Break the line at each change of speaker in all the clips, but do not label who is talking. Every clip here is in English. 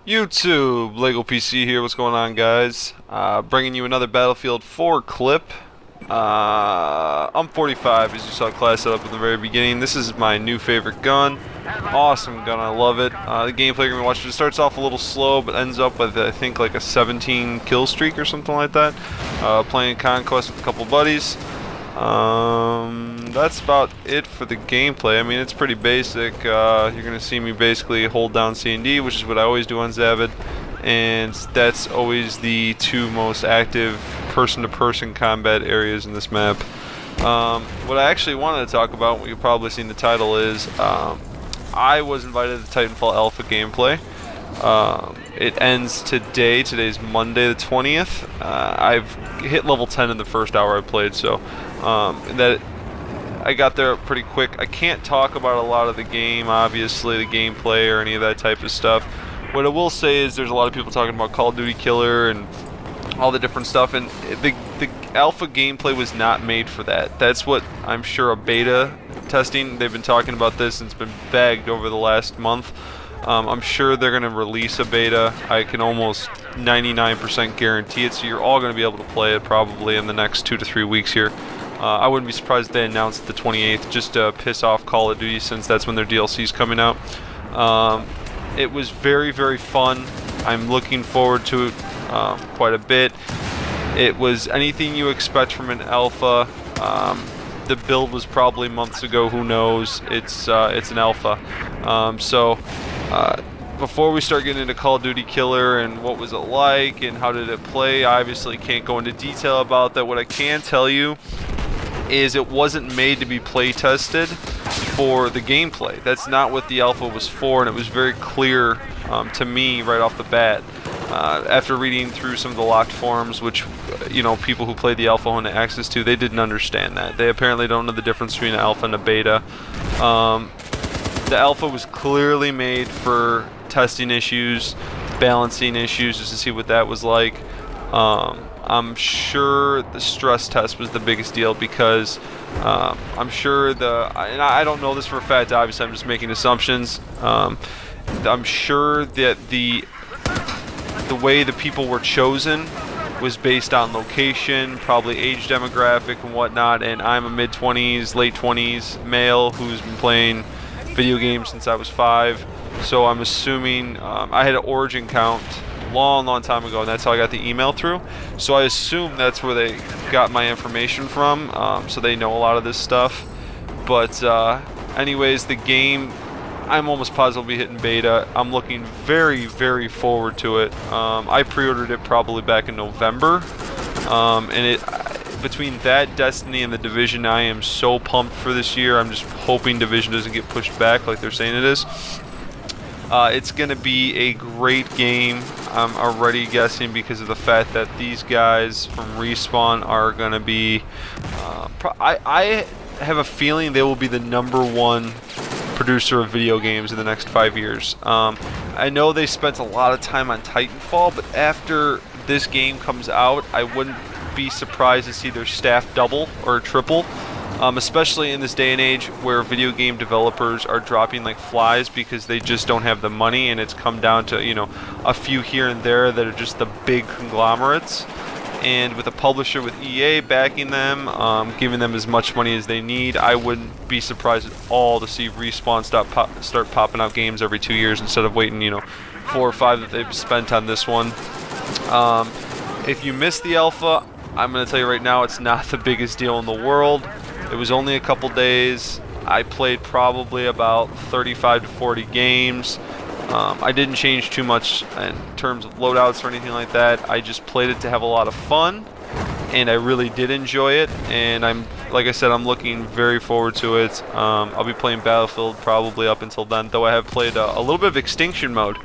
YouTube, Lego PC here. What's going on, guys? Bringing you another Battlefield 4 clip. I'm 45, as you saw class set up in the very beginning. This is my new favorite gun. Awesome gun, I love it. The gameplay you're gonna watch, it starts off a little slow, but ends up with I think like a 17 kill streak or something like that. Playing Conquest with a couple buddies. That's about it for the gameplay. I mean, it's pretty basic. You're gonna see me basically hold down C and D, which is what I always do on Zavid, and that's always the two most active person-to-person combat areas in this map. What I actually wanted to talk about, what you've probably seen the title is, I was invited to the Titanfall Alpha gameplay. It ends today. Today's Monday the 20th. I've hit level 10 in the first hour I played, so that I got there pretty quick. I can't talk about a lot of the game, obviously, the gameplay or any of that type of stuff. What I will say is there's a lot of people talking about Call of Duty Killer and all the different stuff, and the alpha gameplay was not made for that. That's what I'm sure a beta testing, they've been talking about this and it's been bagged over the last month. I'm sure they're going to release a beta. I can almost 99% guarantee it, so you're all going to be able to play it probably in the next 2 to 3 weeks here. I wouldn't be surprised if they announced the 28th just to piss off Call of Duty, since that's when their DLC is coming out. It was very, very fun. I'm looking forward to it quite a bit. It was anything you expect from an alpha. The build was probably months ago, who knows. It's an alpha. Before we start getting into Call of Duty Killer and what was it like and how did it play, I obviously can't go into detail about that. What I can tell you is it wasn't made to be play tested for the gameplay. That's not what the alpha was for, and it was very clear to me right off the bat. After reading through some of the locked forums, which people who played the alpha wanted access to, they didn't understand that. They apparently don't know the difference between an alpha and a beta. The alpha was clearly made for testing issues, balancing issues, just to see what that was like. I'm sure the stress test was the biggest deal, because I'm sure and I don't know this for a fact, obviously I'm just making assumptions. I'm sure that the way the people were chosen was based on location, probably age demographic and whatnot, and I'm a mid-20s, late 20s male who's been playing video games since I was 5, so I'm assuming I had an origin count long time ago, and that's how I got the email through, so I assume that's where they got my information from, so they know a lot of this stuff. But anyways, the game, I'm almost positive will be hitting beta. I'm looking very, very forward to it. I pre-ordered it probably back in November, and between that, Destiny, and the Division, I am so pumped for this year. I'm just hoping Division doesn't get pushed back like they're saying it is. It's going to be a great game. I'm already guessing, because of the fact that these guys from Respawn are going to be... I have a feeling they will be the #1 producer of video games in the next 5 years. I know they spent a lot of time on Titanfall, but after this game comes out, I wouldn't be surprised to see their staff double or triple. Especially in this day and age where video game developers are dropping like flies because they just don't have the money, and it's come down to a few here and there that are just the big conglomerates. And with a publisher with EA backing them, giving them as much money as they need, I wouldn't be surprised at all to see Respawn start popping out games every 2 years instead of waiting 4 or 5 that they've spent on this one. If you missed the alpha, I'm going to tell you right now, it's not the biggest deal in the world. It was only a couple days. I played probably about 35 to 40 games. I didn't change too much in terms of loadouts or anything like that. I just played it to have a lot of fun, and I really did enjoy it. And like I said, I'm looking very forward to it. I'll be playing Battlefield probably up until then, though I have played a little bit of Extinction mode.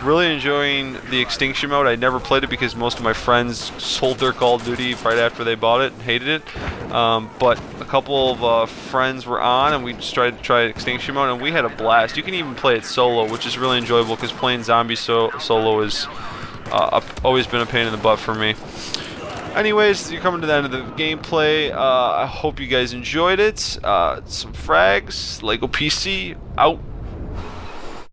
Really enjoying the Extinction mode. I never played it because most of my friends sold their Call of Duty right after they bought it and hated it. But a couple of friends were on, and we just tried to try Extinction mode, and we had a blast. You can even play it solo, which is really enjoyable, because playing zombie solo is always been a pain in the butt for me. Anyways, you're coming to the end of the gameplay. I hope you guys enjoyed it. Some frags, Lego PC, out.